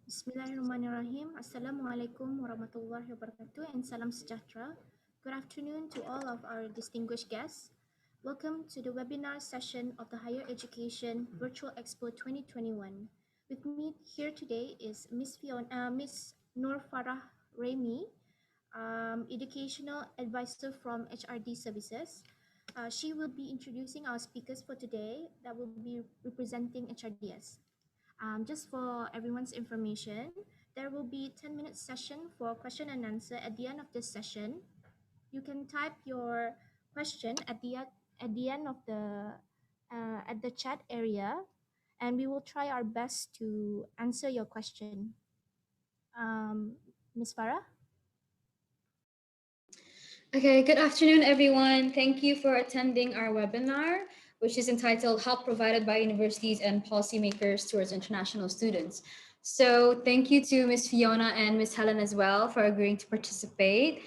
Bismillahirrahmanirrahim. Assalamualaikum warahmatullahi wabarakatuh and salam sejahtera. Good afternoon to all of our distinguished guests. Welcome to the webinar session of the Higher Education Virtual Expo 2021. With me here today is Miss Nur Farah Remy, Educational Advisor from HRD Services. She will be introducing our speakers for today that will be representing HRDS. Just for everyone's information, there will be 10-minute session for question and answer at the end of this session. You can type your question at the end of the at the chat area, and we will try our best to answer your question. Ms. Farah? Okay, good afternoon, everyone. Thank you for attending our webinar, which is entitled Help Provided by Universities and Policymakers Towards International Students. So thank you to Ms. Fiona and Ms. Helen as well for agreeing to participate.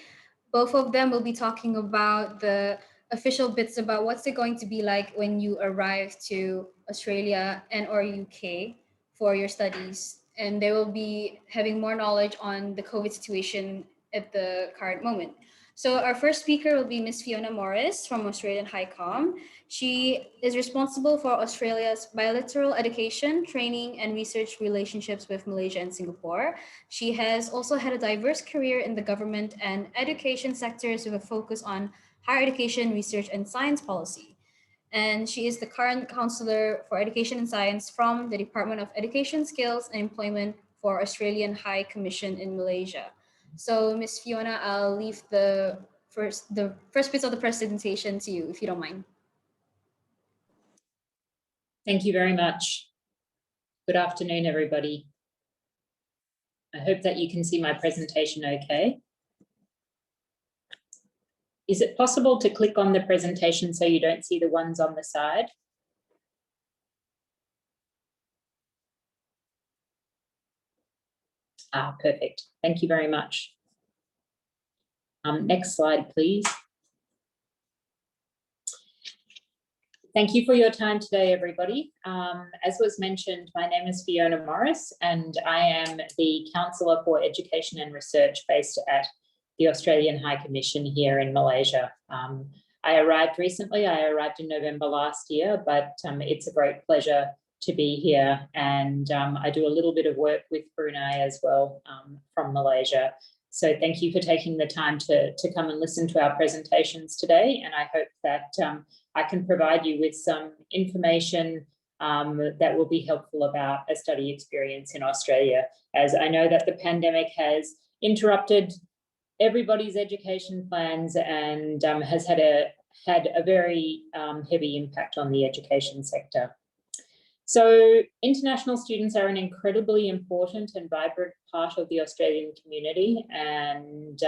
Both of them will be talking about the official bits about what's it going to be like when you arrive to Australia and or UK for your studies. And they will be having more knowledge on the COVID situation at the current moment. So our first speaker will be Ms. Fiona Morris from Australian HiCom. She is responsible for Australia's bilateral education, training, and research relationships with Malaysia and Singapore. She has also had a diverse career in the government and education sectors with a focus on higher education, research, and science policy. And she is the current Counselor for Education and Science from the Department of Education, Skills, and Employment for Australian High Commission in Malaysia. So, Ms. Fiona, I'll leave the first bits of the presentation to you, if you don't mind. Thank you very much. Good afternoon, everybody. I hope that you can see my presentation okay. Is it possible to click on the presentation so you don't see the ones on the side? Perfect. Thank you very much. Next slide, please. Thank you for your time today, everybody. As was mentioned, my name is Fiona Morris, and I am the Counsellor for Education and Research based at the Australian High Commission here in Malaysia. I arrived recently. I arrived in November last year, but it's a great pleasure to be here, and I do a little bit of work with Brunei as well from Malaysia. So thank you for taking the time to come and listen to our presentations today, and I hope that I can provide you with some information that will be helpful about a study experience in Australia, as I know that the pandemic has interrupted everybody's education plans and has had a very heavy impact on the education sector. So international students are an incredibly important and vibrant part of the Australian community, and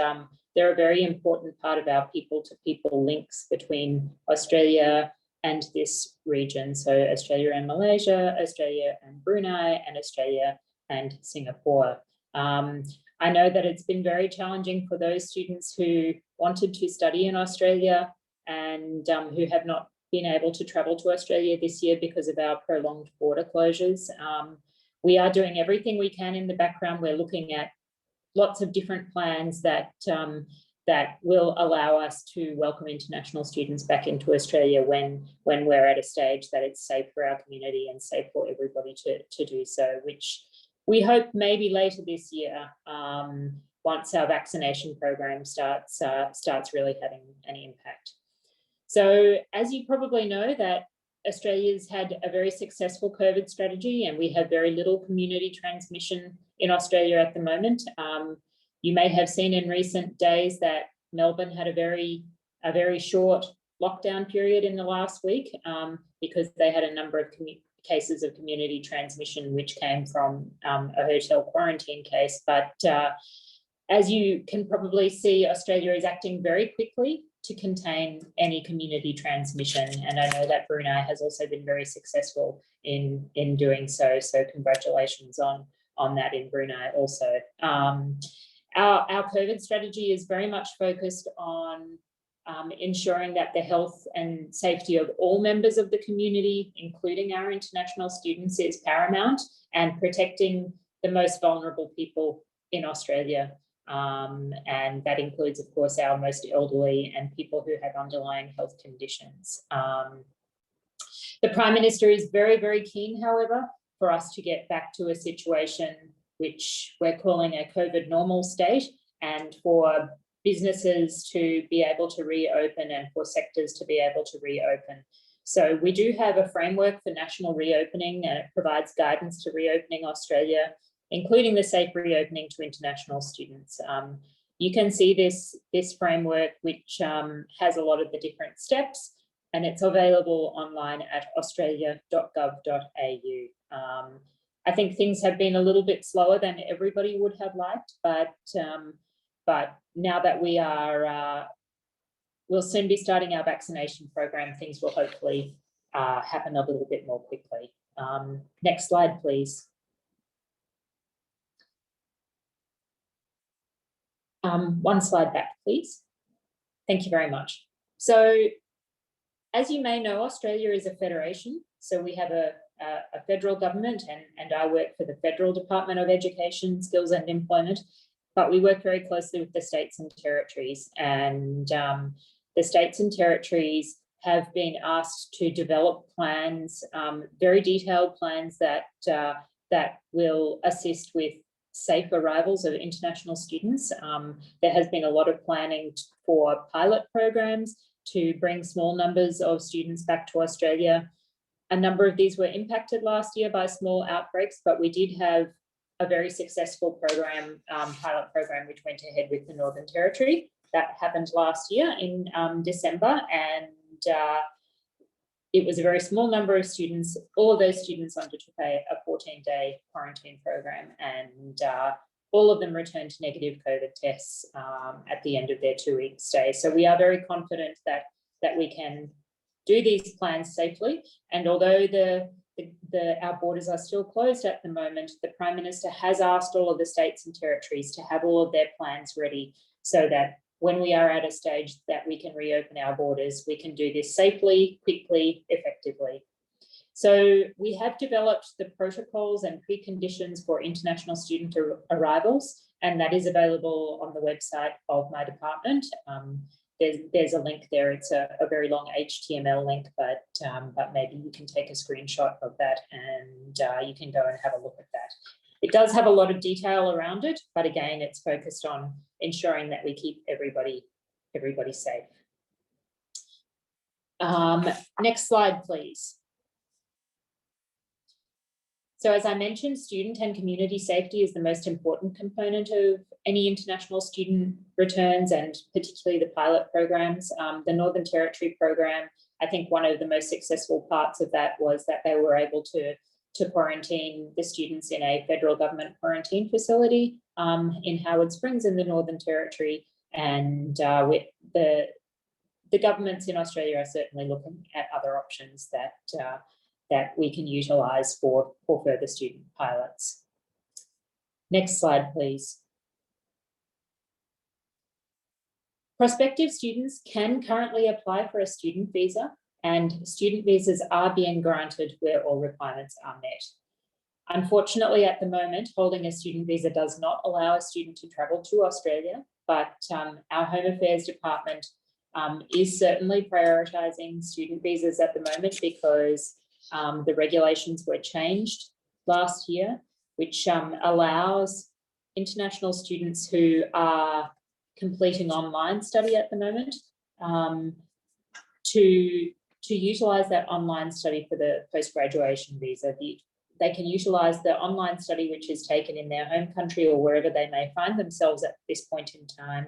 they're a very important part of our people-to-people links between Australia and this region. So Australia and Malaysia, Australia and Brunei, and Australia and Singapore. I know that it's been very challenging for those students who wanted to study in Australia and who have not been able to travel to Australia this year because of our prolonged border closures. We are doing everything we can in the background. We're looking at lots of different plans that will allow us to welcome international students back into Australia when we're at a stage that it's safe for our community and safe for everybody to do so, which we hope maybe later this year, once our vaccination program starts really having an impact. So as you probably know, that Australia's had a very successful COVID strategy, and we have very little community transmission in Australia at the moment. You may have seen in recent days that Melbourne had a very short lockdown period in the last week because they had a number of cases of community transmission, which came from a hotel quarantine case. But as you can probably see, Australia is acting very quickly to contain any community transmission. And I know that Brunei has also been very successful in doing so. So congratulations on that in Brunei also. Our COVID strategy is very much focused on ensuring that the health and safety of all members of the community, including our international students, is paramount, and protecting the most vulnerable people in Australia. And that includes, of course, our most elderly and people who have underlying health conditions. The Prime Minister is very, very keen, however, for us to get back to a situation which we're calling a COVID normal state, and for businesses to be able to reopen and for sectors to be able to reopen. So we do have a framework for national reopening, and it provides guidance to reopening Australia, including the safe reopening to international students. You can see this framework, which has a lot of the different steps, and it's available online at australia.gov.au. I think things have been a little bit slower than everybody would have liked, but now that we are, we'll soon be starting our vaccination program, things will hopefully happen a little bit more quickly. Next slide, please. One slide back, please. Thank you very much. So, as you may know, Australia is a federation. So we have a federal government, and I work for the Federal Department of Education, Skills and Employment, but we work very closely with the states and territories. And the states and territories have been asked to develop plans, very detailed plans that will assist with safe arrivals of international students. There has been a lot of planning for pilot programs to bring small numbers of students back to Australia. A number of these were impacted last year by small outbreaks, but we did have a very successful program, pilot program, which went ahead with the Northern Territory. That happened last year in December, and it was a very small number of students. All of those students undertook a 14-day quarantine program, and all of them returned negative COVID tests at the end of their 2-week stay. So we are very confident that we can do these plans safely. And although our borders are still closed at the moment, the Prime Minister has asked all of the states and territories to have all of their plans ready, so that when we are at a stage that we can reopen our borders, we can do this safely, quickly, effectively. So we have developed the protocols and preconditions for international student arrivals, and that is available on the website of my department. There's a link there. It's a very long HTML link, but maybe you can take a screenshot of that, and you can go and have a look at that. It does have a lot of detail around it, but again, it's focused on ensuring that we keep everybody safe. Next slide, please. So as I mentioned, student and community safety is the most important component of any international student returns, and particularly the pilot programs. The Northern Territory program, I think one of the most successful parts of that was that they were able to quarantine the students in a federal government quarantine facility in Howard Springs in the Northern Territory. And the governments in Australia are certainly looking at other options that we can utilise for further student pilots. Next slide, please. Prospective students can currently apply for a student visa, and student visas are being granted where all requirements are met. Unfortunately, at the moment, holding a student visa does not allow a student to travel to Australia, but our Home Affairs Department is certainly prioritising student visas at the moment, because the regulations were changed last year, which allows international students who are completing online study at the moment to utilise that online study for the post-graduation visa. They can utilise the online study which is taken in their home country or wherever they may find themselves at this point in time.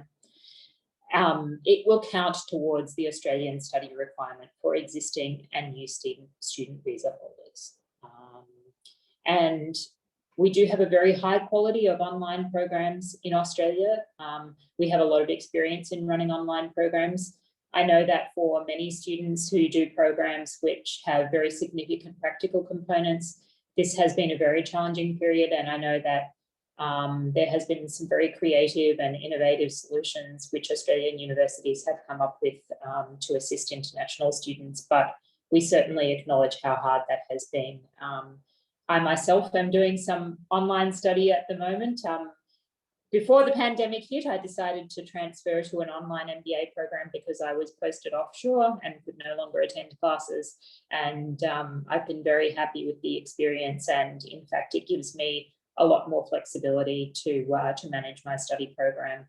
It will count towards the Australian study requirement for existing and new student visa holders. And we do have a very high quality of online programs in Australia. We have a lot of experience in running online programs. I know that for many students who do programs which have very significant practical components, this has been a very challenging period, and I know that there has been some very creative and innovative solutions which Australian universities have come up with to assist international students, but we certainly acknowledge how hard that has been I myself am doing some online study at the moment. Before the pandemic hit, I decided to transfer to an online MBA program because I was posted offshore and could no longer attend classes. And I've been very happy with the experience. And in fact, it gives me a lot more flexibility to manage my study program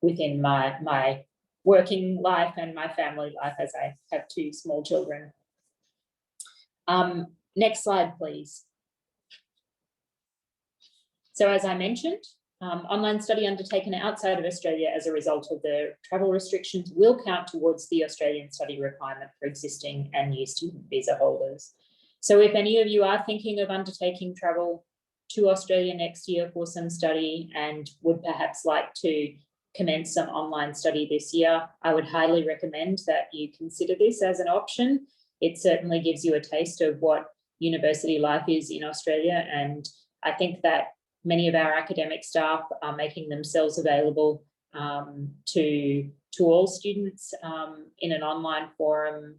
within my working life and my family life, as I have 2 small children. Next slide, please. So as I mentioned, online study undertaken outside of Australia as a result of the travel restrictions will count towards the Australian study requirement for existing and new student visa holders. So if any of you are thinking of undertaking travel to Australia next year for some study and would perhaps like to commence some online study this year, I would highly recommend that you consider this as an option. It certainly gives you a taste of what university life is in Australia, and I think that many of our academic staff are making themselves available to all students in an online forum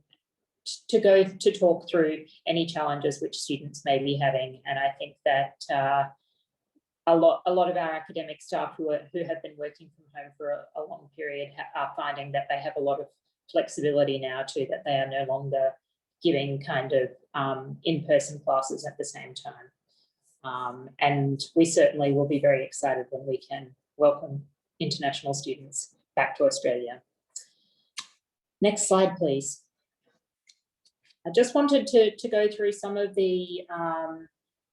to talk through any challenges which students may be having. And I think that a lot of our academic staff who have been working from home for a long period are finding that they have a lot of flexibility now too, that they are no longer giving kind of in-person classes at the same time. And we certainly will be very excited when we can welcome international students back to Australia. Next slide, please. I just wanted to go through some of the,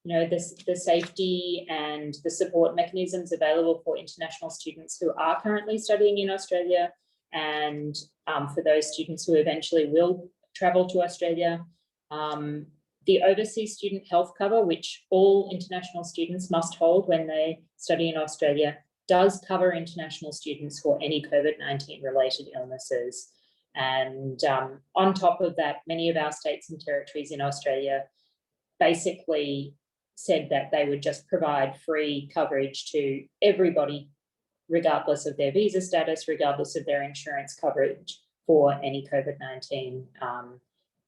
the safety and the support mechanisms available for international students who are currently studying in Australia, and for those students who eventually will travel to Australia. The overseas student health cover, which all international students must hold when they study in Australia, does cover international students for any COVID-19 related illnesses. And on top of that, many of our states and territories in Australia basically said that they would just provide free coverage to everybody, regardless of their visa status, regardless of their insurance coverage for any COVID-19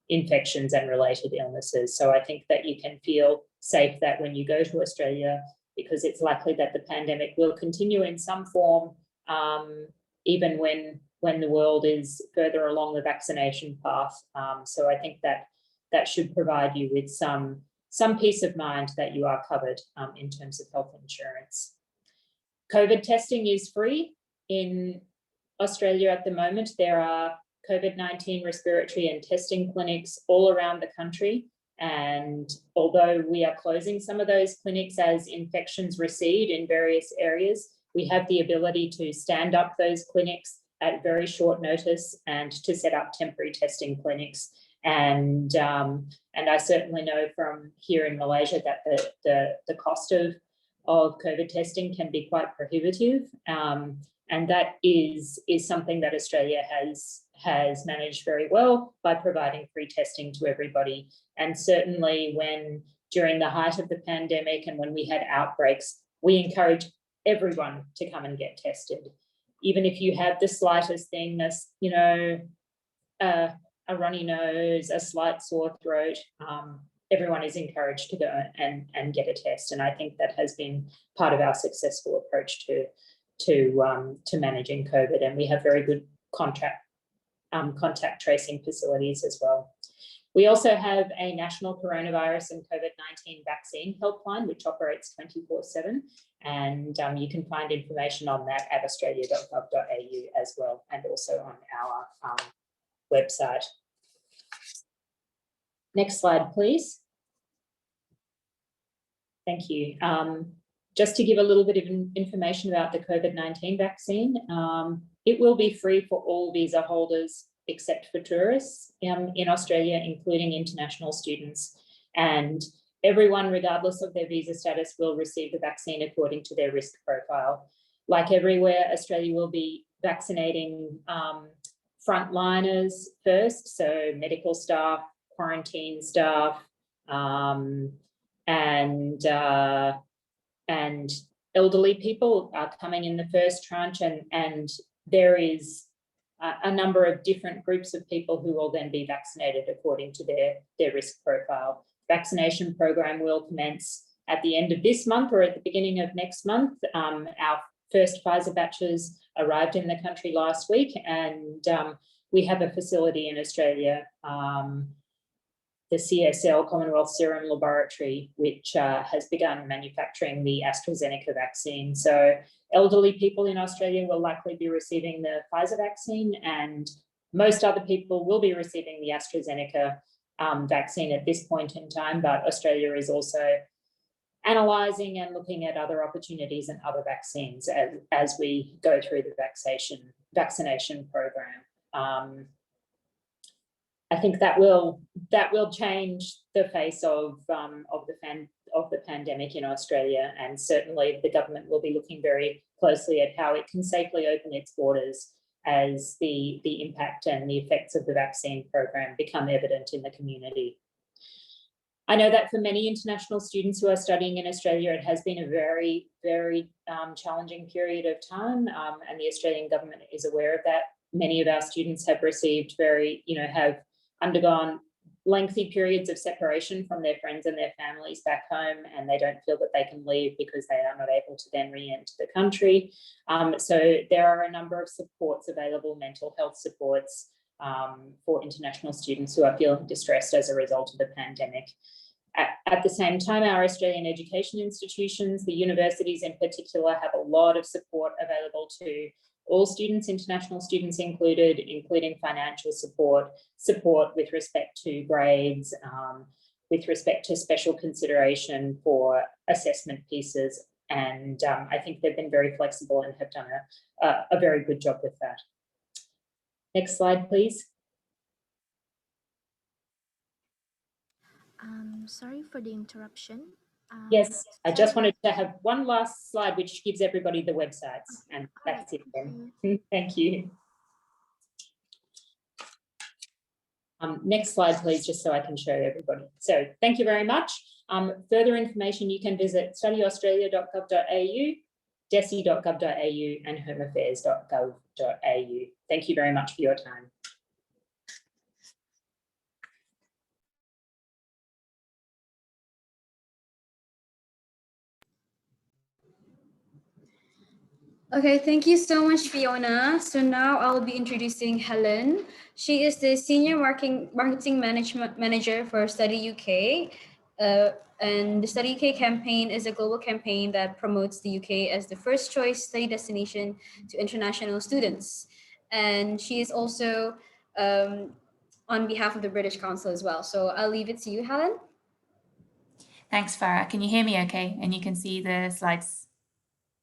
infections and related illnesses. So I think that you can feel safe that when you go to Australia, because it's likely that the pandemic will continue in some form, even when the world is further along the vaccination path. So I think that should provide you with some peace of mind that you are covered in terms of health insurance. COVID testing is free in Australia at the moment. There are COVID-19 respiratory and testing clinics all around the country. And although we are closing some of those clinics as infections recede in various areas, we have the ability to stand up those clinics at very short notice and to set up temporary testing clinics. And I certainly know from here in Malaysia that the cost of COVID testing can be quite prohibitive. And that is something that Australia has managed very well by providing free testing to everybody. And certainly during the height of the pandemic and when we had outbreaks, we encourage everyone to come and get tested. Even if you have the slightest thing, a runny nose, a slight sore throat, everyone is encouraged to go and get a test. And I think that has been part of our successful approach to managing COVID. And we have very good contact tracing facilities as well. We also have a national coronavirus and COVID-19 vaccine helpline, which operates 24/7. And you can find information on that at australia.gov.au as well, and also on our website. Next slide, please. Thank you. Just to give a little bit of information about the COVID-19 vaccine, it will be free for all visa holders except for tourists in Australia, including international students. And everyone, regardless of their visa status, will receive the vaccine according to their risk profile. Like everywhere, Australia will be vaccinating frontliners first, so medical staff, quarantine staff, and elderly people are coming in the first tranche, and there is a number of different groups of people who will then be vaccinated according to their risk profile. vaccination program will commence at the end of this month or at the beginning of next month. Our first Pfizer batches arrived in the country last week, and we have a facility in Australia, the CSL, Commonwealth Serum Laboratory, which has begun manufacturing the AstraZeneca vaccine. So elderly people in Australia will likely be receiving the Pfizer vaccine, and most other people will be receiving the AstraZeneca vaccine at this point in time, but Australia is also analysing and looking at other opportunities and other vaccines as we go through the vaccination program. I think that will change the face of the pandemic in Australia, and certainly the government will be looking very closely at how it can safely open its borders as the impact and the effects of the vaccine program become evident in the community. I know that for many international students who are studying in Australia, it has been a very, very challenging period of time, and the Australian government is aware of that. Many of our students have received have undergone lengthy periods of separation from their friends and their families back home, and they don't feel that they can leave because they are not able to then re-enter the country. So there are a number of supports available, mental health supports for international students who are feeling distressed as a result of the pandemic. At the same time, our Australian education institutions, the universities in particular, have a lot of support available to all students, international students included, including financial support with respect to grades, with respect to special consideration for assessment pieces. And I think they've been very flexible and have done a very good job with that. Next slide, please. Sorry for the interruption. Yes, I just wanted to have one last slide which gives everybody the websites, and that's it then. Thank you. Next slide, please, just so I can show everybody. So thank you very much. Further information, you can visit studyaustralia.gov.au, desi.gov.au and homeaffairs.gov.au. Thank you very much for your time. Okay, thank you so much, Fiona. So now I'll be introducing Helen. She is the Senior Marketing Management Manager for Study UK. And the Study UK campaign is a global campaign that promotes the UK as the first choice study destination to international students. And she is also on behalf of the British Council as well. So I'll leave it to you, Helen. Thanks, Farah. Can you hear me okay? And you can see the slides?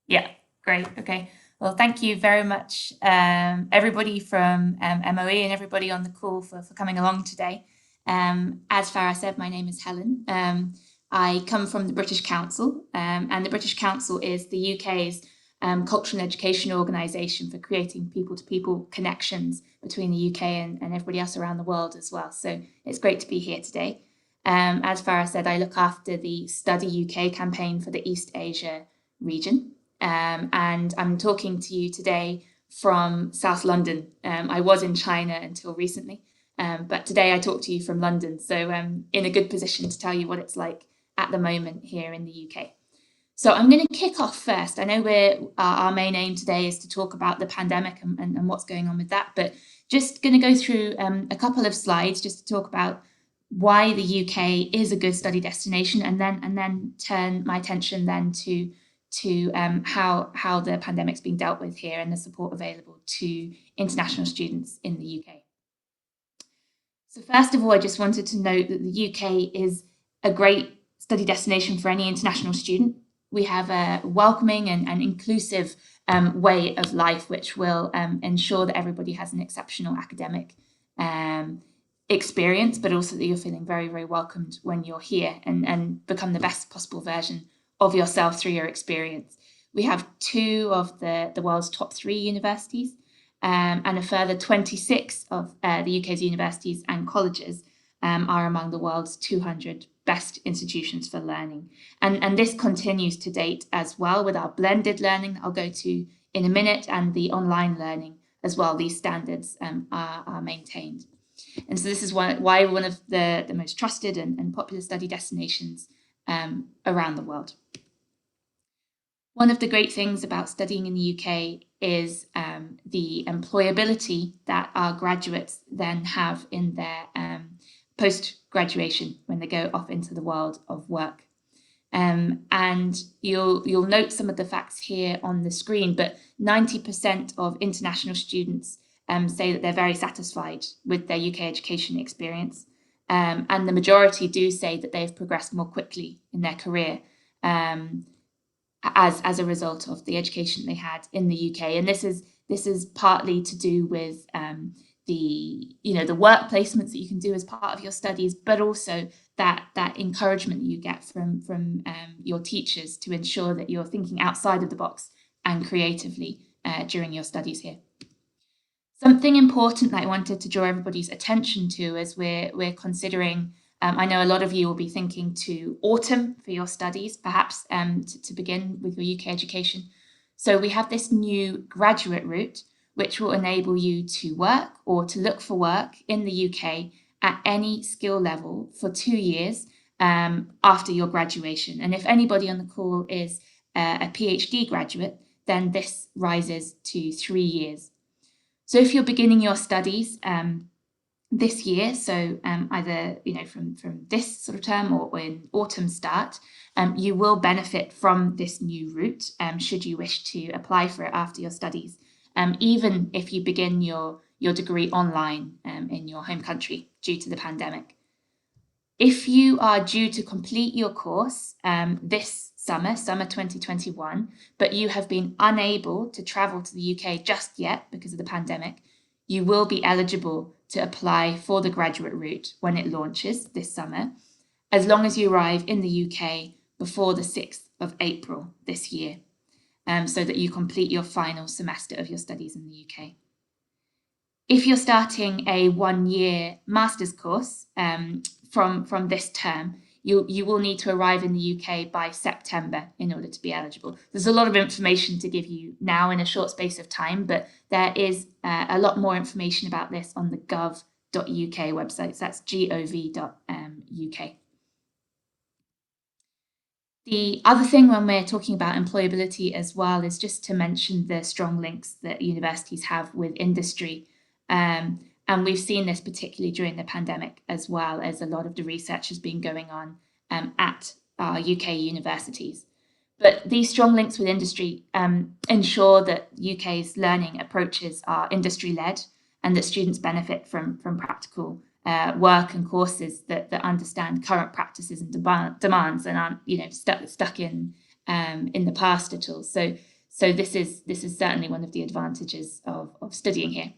Yeah, great. Okay. Well, thank you very much, everybody from MOE and everybody on the call for coming along today. As Farah said, my name is Helen. I come from the British Council, and the British Council is the UK's cultural and education organisation for creating people-to-people connections between the UK and everybody else around the world as well. So it's great to be here today. As Farah said, I look after the Study UK campaign for the East Asia region. And I'm talking to you today from South London. I was in China until recently, but today I talk to you from London. So I'm in a good position to tell you what it's like at the moment here in the UK. So I'm going to kick off first. I know our main aim today is to talk about the pandemic and what's going on with that, but just going to go through a couple of slides just to talk about why the UK is a good study destination, and then turn my attention then to how the pandemic's being dealt with here and the support available to international students in the UK. So first of all, I just wanted to note that the UK is a great study destination for any international student. We have a welcoming and inclusive way of life, which will ensure that everybody has an exceptional academic experience, but also that you're feeling very, very welcomed when you're here and become the best possible version of yourself through your experience. We have 2 of the world's top 3 universities, and a further 26 of the UK's universities and colleges are among the world's 200 best institutions for learning. And this continues to date as well with our blended learning that I'll go to in a minute, and the online learning as well. These standards are maintained. And so this is why one of the most trusted and popular study destinations around the world. One of the great things about studying in the UK is the employability that our graduates then have in their post-graduation when they go off into the world of work. And you'll note some of the facts here on the screen, but 90% of international students say that they're very satisfied with their UK education experience. And the majority do say that they've progressed more quickly in their career as a result of the education they had in the UK. And this is partly to do with the work placements that you can do as part of your studies, but also that encouragement that you get from your teachers to ensure that you're thinking outside of the box and creatively during your studies here. Something important that I wanted to draw everybody's attention to as we're considering, I know a lot of you will be thinking to autumn for your studies, perhaps to begin with your UK education. So we have this new graduate route, which will enable you to work or to look for work in the UK at any skill level for 2 years after your graduation. And if anybody on the call is a PhD graduate, then this rises to 3 years. So if you're beginning your studies this year, so either from this sort of term or in autumn start, you will benefit from this new route should you wish to apply for it after your studies, even if you begin your degree online in your home country due to the pandemic. If you are due to complete your course this summer 2021, but you have been unable to travel to the UK just yet because of the pandemic, you will be eligible to apply for the graduate route when it launches this summer, as long as you arrive in the UK before the 6th of April this year, so that you complete your final semester of your studies in the UK. If you're starting a 1-year master's course from this term, you will need to arrive in the UK by September in order to be eligible. There's a lot of information to give you now in a short space of time, but there is a lot more information about this on the gov.uk website. So that's gov.uk. The other thing when we're talking about employability as well is just to mention the strong links that universities have with industry. And we've seen this particularly during the pandemic, as well as a lot of the research has been going on at our UK universities. But these strong links with industry ensure that UK's learning approaches are industry-led and that students benefit from practical work and courses that understand current practices and demands and aren't stuck in the past at all. So this is certainly one of the advantages of studying here.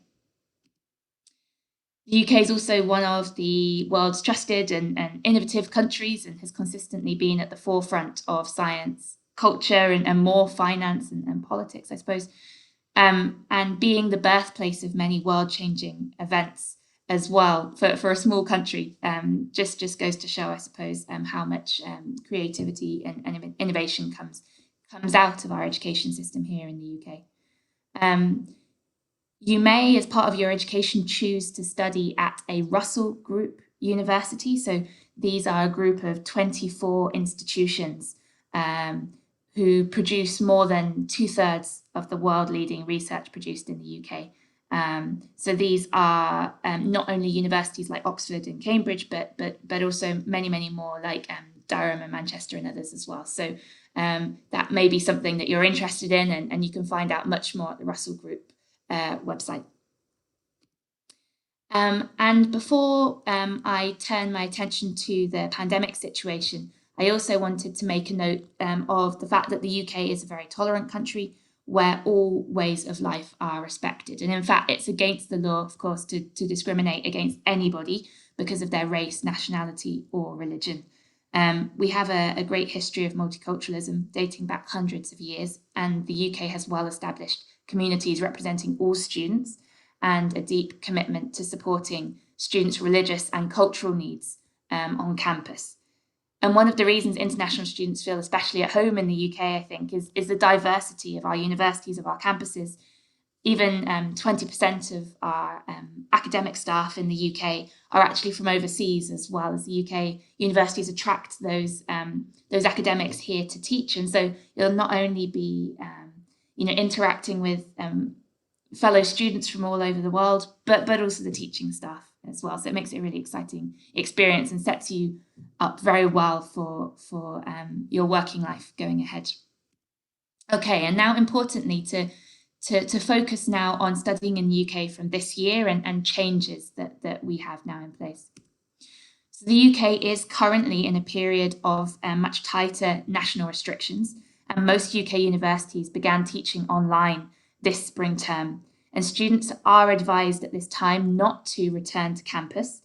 The UK is also one of the world's trusted and innovative countries and has consistently been at the forefront of science, culture, and more finance and politics, I suppose, and being the birthplace of many world-changing events as well for a small country, just goes to show, I suppose, how much creativity and innovation comes out of our education system here in the UK. You may, as part of your education, choose to study at a Russell Group university. So these are a group of 24 institutions who produce more than 2/3 of the world-leading research produced in the UK. So these are not only universities like Oxford and Cambridge, but also many more like Durham and Manchester and others as well. So that may be something that you're interested in, and you can find out much more at the Russell Group website. And before I turn my attention to the pandemic situation, I also wanted to make a note of the fact that the UK is a very tolerant country where all ways of life are respected. And in fact, it's against the law, of course, to discriminate against anybody because of their race, nationality, or religion. We have a great history of multiculturalism dating back hundreds of years, and the UK has well-established communities representing all students and a deep commitment to supporting students' religious and cultural needs on campus. And one of the reasons international students feel especially at home in the UK, I think, is the diversity of our universities, of our campuses. even 20% of our academic staff in the UK are actually from overseas as well. As the UK universities attract those academics here to teach, and so you'll not only be interacting with fellow students from all over the world, but also the teaching staff as well. So it makes it a really exciting experience and sets you up very well for your working life going ahead. Okay, and now importantly to focus now on studying in the UK from this year and changes that we have now in place. So the UK is currently in a period of much tighter national restrictions, and most UK universities began teaching online this spring term, and students are advised at this time not to return to campus,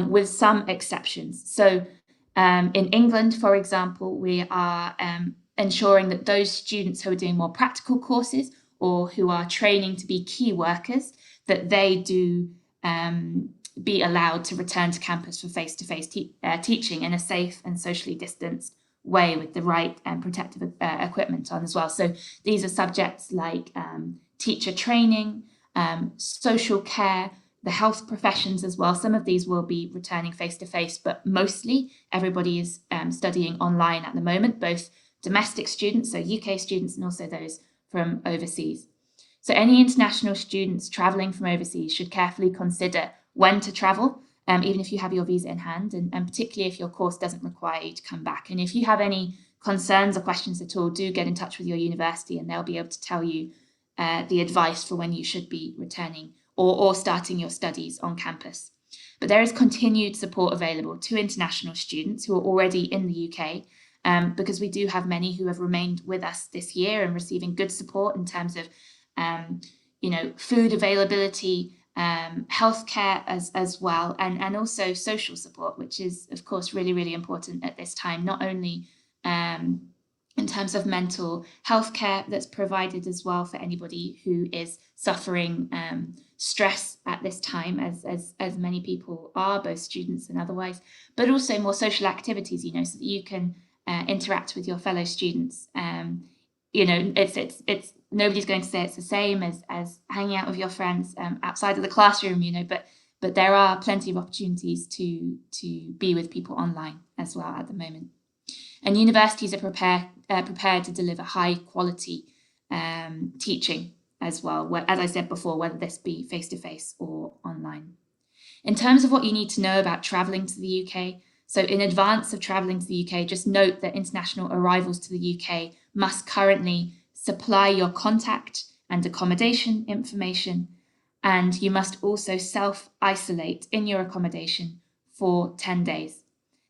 with some exceptions. So in England, for example, we are ensuring that those students who are doing more practical courses or who are training to be key workers, that they do be allowed to return to campus for face-to-face teaching in a safe and socially distanced way with the right protective equipment on as well. So these are subjects like teacher training, social care, the health professions as well. Some of these will be returning face-to-face, but mostly everybody is studying online at the moment, both domestic students, so UK students, and also those from overseas. So any international students travelling from overseas should carefully consider when to travel, even if you have your visa in hand, and particularly if your course doesn't require you to come back. And if you have any concerns or questions at all, do get in touch with your university and they'll be able to tell you the advice for when you should be returning or starting your studies on campus. But there is continued support available to international students who are already in the UK, because we do have many who have remained with us this year and receiving good support in terms of food availability, healthcare as well, and also social support, which is of course really, really important at this time, not only in terms of mental health care that's provided as well for anybody who is suffering stress at this time, as many people are, both students and otherwise, but also more social activities, so that you can interact with your fellow students. It's nobody's going to say it's the same as hanging out with your friends outside of the classroom, but there are plenty of opportunities to be with people online as well at the moment. And universities are prepared to deliver high quality teaching as well, as I said before, whether this be face-to-face or online. In terms of what you need to know about travelling to the UK, so in advance of travelling to the UK, just note that international arrivals to the UK must currently supply your contact and accommodation information, and you must also self-isolate in your accommodation for 10 days.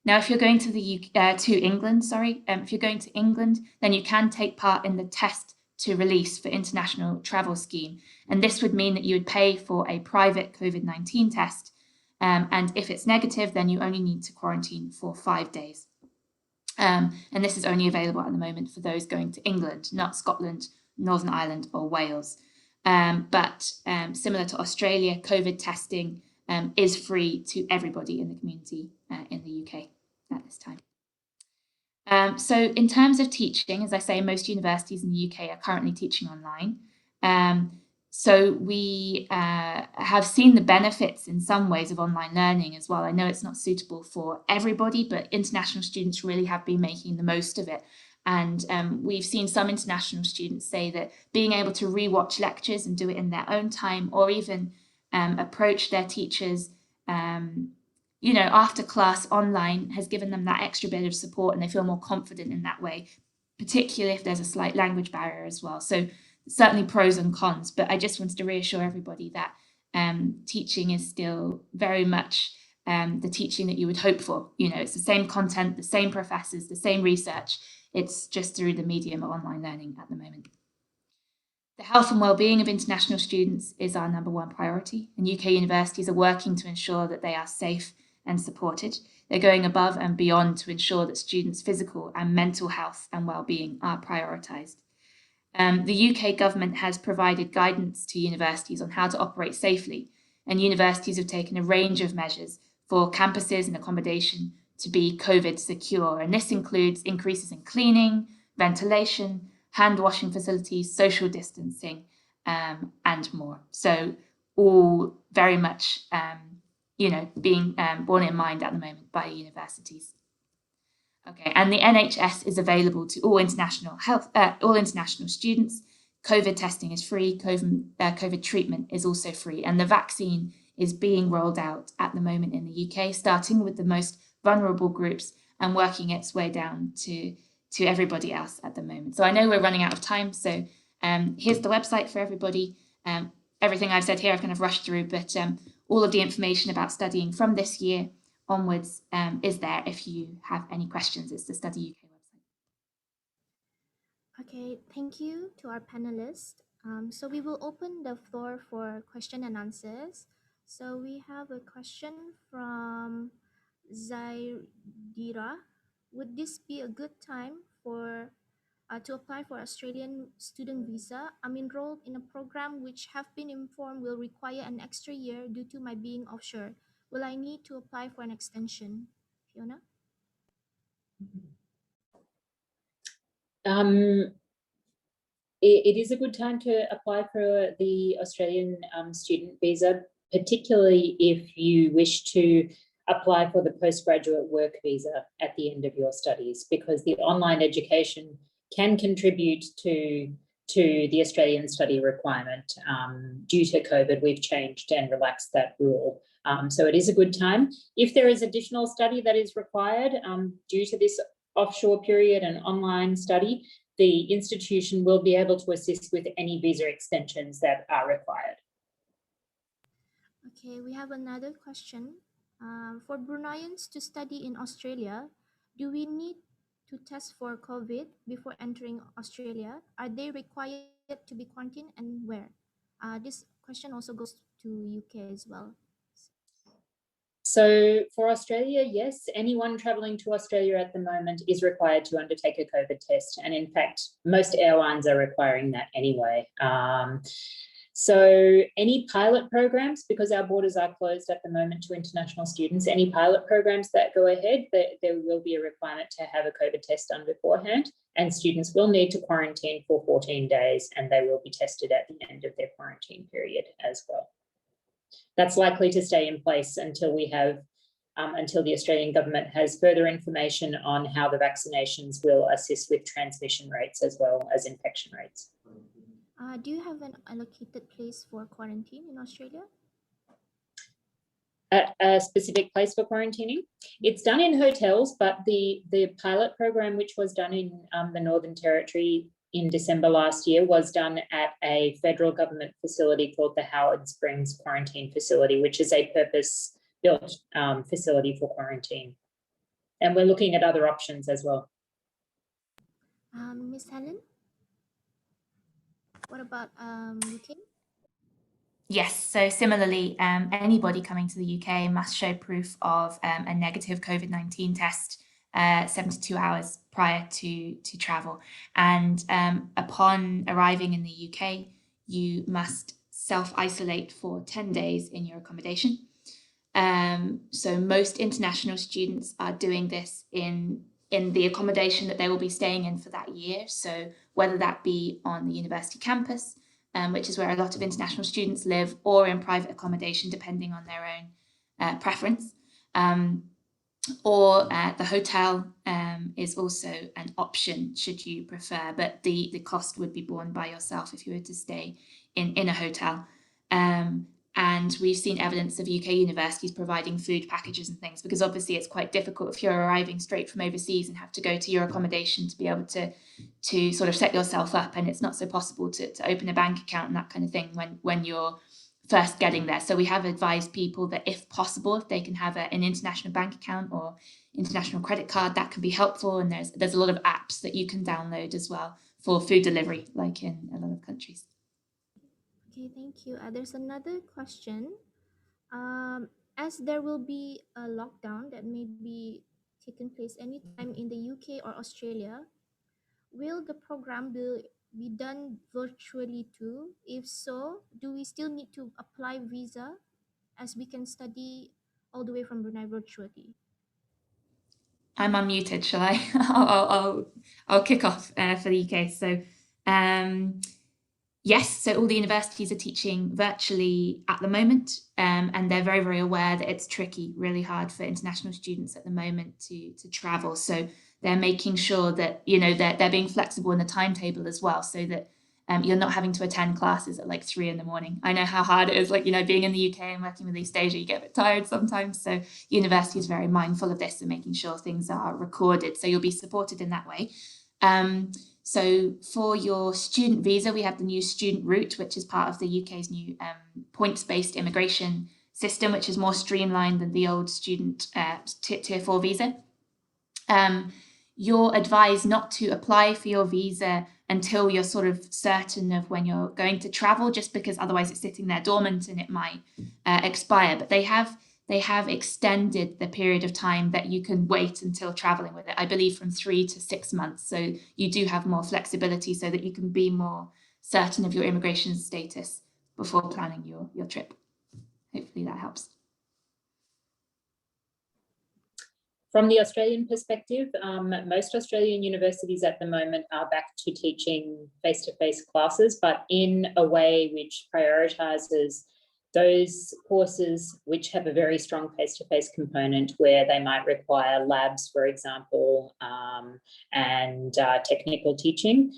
Now, if you're going to England, if you're going to England, then you can take part in the test to release for international travel scheme. And this would mean that you would pay for a private COVID-19 test. And if it's negative, then you only need to quarantine for 5 days. And this is only available at the moment for those going to England, not Scotland, Northern Ireland or Wales. But similar to Australia, COVID testing is free to everybody in the community in the UK at this time. So in terms of teaching, as I say, most universities in the UK are currently teaching online. So we have seen the benefits in some ways of online learning as well. I know it's not suitable for everybody, but international students really have been making the most of it. And we've seen some international students say that being able to rewatch lectures and do it in their own time, or even approach their teachers after class online, has given them that extra bit of support, and they feel more confident in that way, particularly if there's a slight language barrier as well. So certainly pros and cons, but I just wanted to reassure everybody that teaching is still very much the teaching that you would hope for. It's the same content, the same professors, the same research. It's just through the medium of online learning at the moment. The health and well-being of international students is our number one priority, and UK universities are working to ensure that they are safe and supported. They're going above and beyond to ensure that students' physical and mental health and well-being are prioritised. The UK government has provided guidance to universities on how to operate safely, and universities have taken a range of measures for campuses and accommodation to be COVID secure. And this includes increases in cleaning, ventilation, hand washing facilities, social distancing, and more. So all very much, being borne in mind at the moment by universities. Okay, and the NHS is available to all international students. COVID testing is free. COVID treatment is also free, and the vaccine is being rolled out at the moment in the UK, starting with the most vulnerable groups and working its way down to everybody else at the moment. So I know we're running out of time, so here's the website for everybody. Everything I've said here I've kind of rushed through, but all of the information about studying from this year onwards is there if you have any questions. It's the Study UK website. Okay, thank you to our panelists. So we will open the floor for question and answers. So we have a question from Zaidira. Would this be a good time for to apply for Australian student visa? I'm enrolled in a program which have been informed will require an extra year due to my being offshore. Will I need to apply for an extension? Fiona? It is a good time to apply for the Australian student visa, particularly if you wish to apply for the postgraduate work visa at the end of your studies, because the online education can contribute to the Australian study requirement. Due to COVID, we've changed and relaxed that rule. So it is a good time. If there is additional study that is required due to this offshore period and online study, the institution will be able to assist with any visa extensions that are required. Okay, we have another question. For Bruneians to study in Australia, do we need to test for COVID before entering Australia? Are they required to be quarantined, and where? This question also goes to UK as well. So for Australia, yes, anyone travelling to Australia at the moment is required to undertake a COVID test. And in fact, most airlines are requiring that anyway. So any pilot programs, because our borders are closed at the moment to international students, any pilot programs that go ahead, there will be a requirement to have a COVID test done beforehand, and students will need to quarantine for 14 days, and they will be tested at the end of their quarantine period as well. That's likely to stay in place until we have, until the Australian government has further information on how the vaccinations will assist with transmission rates as well as infection rates. Do you have an allocated place for quarantine in Australia? A specific place for quarantining? It's done in hotels, but the pilot program, which was done in the Northern Territory in December last year, was done at a federal government facility called the Howard Springs Quarantine Facility, which is a purpose-built facility for quarantine. And we're looking at other options as well. Miss Helen? What about UK? Yes, so similarly, anybody coming to the UK must show proof of a negative COVID-19 test 72 hours prior to travel. And upon arriving in the UK, you must self-isolate for 10 days in your accommodation. So most international students are doing this in the accommodation that they will be staying in for that year. So whether that be on the university campus, which is where a lot of international students live, or in private accommodation, depending on their own preference. Or the hotel is also an option should you prefer, but the cost would be borne by yourself if you were to stay in a hotel. And we've seen evidence of UK universities providing food packages and things, because obviously it's quite difficult if you're arriving straight from overseas and have to go to your accommodation to be able to sort of set yourself up, and it's not so possible to open a bank account and that kind of thing when you're first getting there. So we have advised people that if possible, if they can have an international bank account or international credit card, that can be helpful. And there's a lot of apps that you can download as well for food delivery, like in a lot of countries. Okay, thank you. There's another question. As there will be a lockdown that may be taking place anytime in the UK or Australia, will the program be done virtually too? If so, do we still need to apply visa, as we can study all the way from Brunei virtually? I'm unmuted, shall I? I'll kick off for the UK. So yes, so all the universities are teaching virtually at the moment, and they're very, very aware that it's tricky, really hard for international students at the moment to travel. So they're making sure that, you know, they're being flexible in the timetable as well, so that you're not having to attend classes at like 3 in the morning. I know how hard it is, like, you know, being in the UK and working with East Asia, you get a bit tired sometimes. So university is very mindful of this and making sure things are recorded. So you'll be supported in that way. So for your student visa, we have the new student route, which is part of the UK's new points-based immigration system, which is more streamlined than the old student tier 4 visa. You're advised not to apply for your visa until you're sort of certain of when you're going to travel, just because otherwise it's sitting there dormant and it might expire. But they have extended the period of time that you can wait until traveling with it, I believe from 3 to 6 months. So you do have more flexibility so that you can be more certain of your immigration status before planning your trip. Hopefully that helps. From the Australian perspective, most Australian universities at the moment are back to teaching face-to-face classes, but in a way which prioritises those courses which have a very strong face-to-face component, where they might require labs, for example, and technical teaching.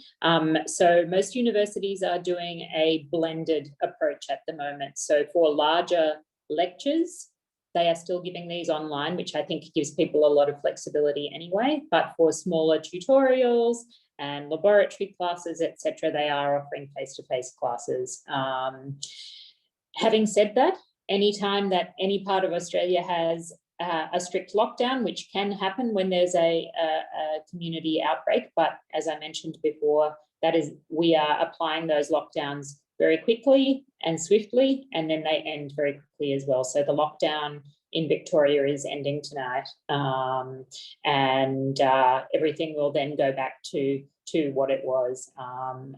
So most universities are doing a blended approach at the moment. So for larger lectures, they are still giving these online, which I think gives people a lot of flexibility anyway. But for smaller tutorials and laboratory classes, etc., they are offering face-to-face classes. Having said that, anytime that any part of Australia has a strict lockdown, which can happen when there's a community outbreak, but as I mentioned before, we are applying those lockdowns very quickly and swiftly, and then they end very quickly as well. So the lockdown in Victoria is ending tonight, and everything will then go back to what it was,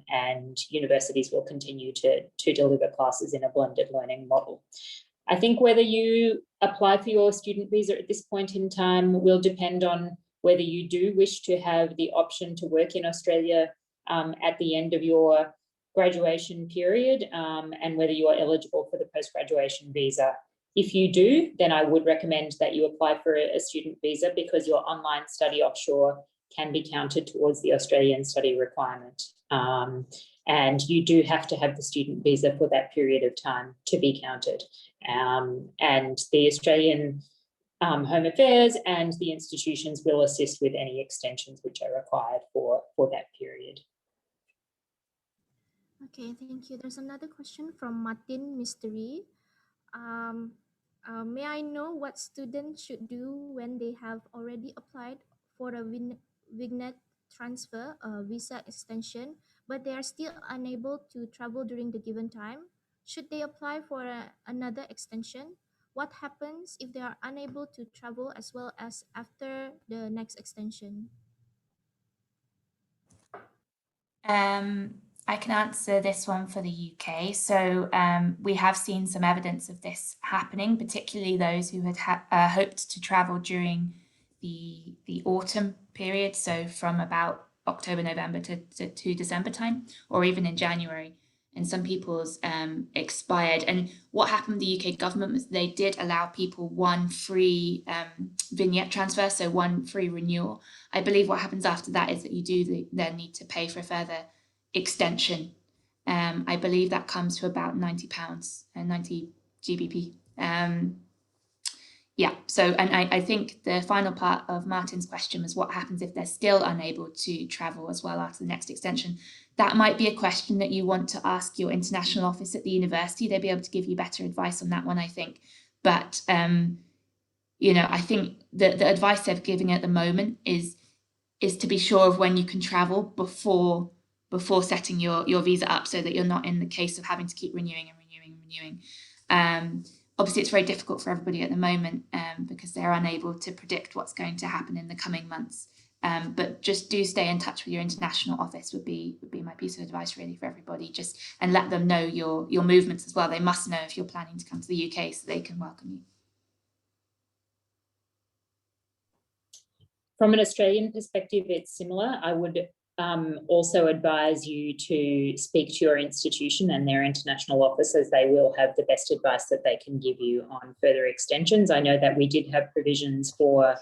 and universities will continue to deliver classes in a blended learning model. I think whether you apply for your student visa at this point in time will depend on whether you do wish to have the option to work in Australia at the end of your graduation period, and whether you are eligible for the post-graduation visa. If you do, then I would recommend that you apply for a student visa, because your online study offshore can be counted towards the Australian study requirement. And you do have to have the student visa for that period of time to be counted. And the Australian Home Affairs and the institutions will assist with any extensions which are required for that period. Okay, thank you. There's another question from Martin Mystery. May I know what students should do when they have already applied for a vignette transfer visa extension, but they are still unable to travel during the given time? Should they apply for another extension? What happens if they are unable to travel as well as after the next extension? I can answer this one for the UK. So we have seen some evidence of this happening, particularly those who had hoped to travel during the autumn period, so from about October, November to December time, or even in January. And some people's expired. And what happened with the UK government was they did allow people one free vignette transfer, so one free renewal. I believe what happens after that is that you do then need to pay for a further extension. I believe that comes to about £90 and 90 GBP. Yeah, so, and I think the final part of Martin's question was what happens if they're still unable to travel as well after the next extension. That might be a question that you want to ask your international office at the university. They'll be able to give you better advice on that one, I think. But, you know, I think the advice they're giving at the moment is to be sure of when you can travel before setting your visa up, so that you're not in the case of having to keep renewing. Obviously, it's very difficult for everybody at the moment because they're unable to predict what's going to happen in the coming months. But just do stay in touch with your international office would be my piece of advice really for everybody. Just and let them know your movements as well. They must know if you're planning to come to the UK so they can welcome you. From an Australian perspective, it's similar. I would also advise you to speak to your institution and their international office, as they will have the best advice that they can give you on further extensions. I know that we did have provisions for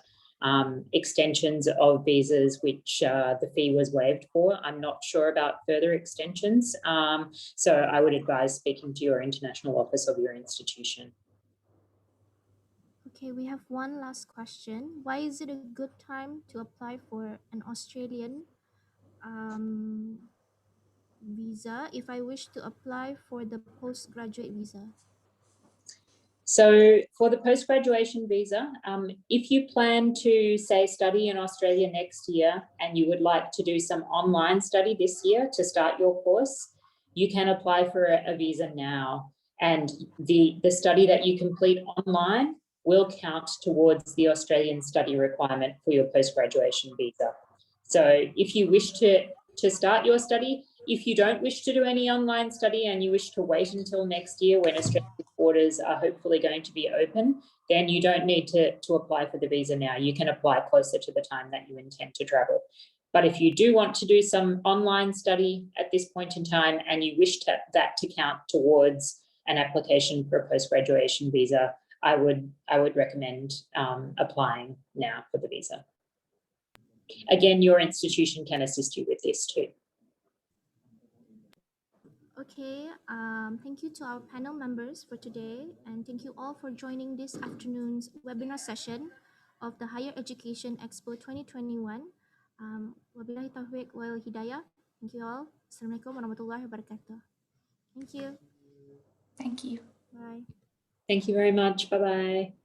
extensions of visas which the fee was waived for. I'm not sure about further extensions, so I would advise speaking to your international office of your institution. Okay, we have one last question. Why is it a good time to apply for an Australian visa if I wish to apply for the postgraduate visa? So for the post-graduation visa, if you plan to, say, study in Australia next year and you would like to do some online study this year to start your course, you can apply for a visa now. And the study that you complete online will count towards the Australian study requirement for your post-graduation visa. So if you wish to start your study, if you don't wish to do any online study and you wish to wait until next year when Australia's borders are hopefully going to be open, then you don't need to apply for the visa now. You can apply closer to the time that you intend to travel. But if you do want to do some online study at this point in time and you wish that to count towards an application for a post-graduation visa, I would recommend applying now for the visa. Again, your institution can assist you with this too. Okay, thank you to our panel members for today, and thank you all for joining this afternoon's webinar session of the Higher Education Expo 2021. Wabillahi taufiq wal hidayah. Thank you all. Assalamualaikum warahmatullahi wabarakatuh. Thank you. Thank you. Bye. Thank you very much. Bye-bye.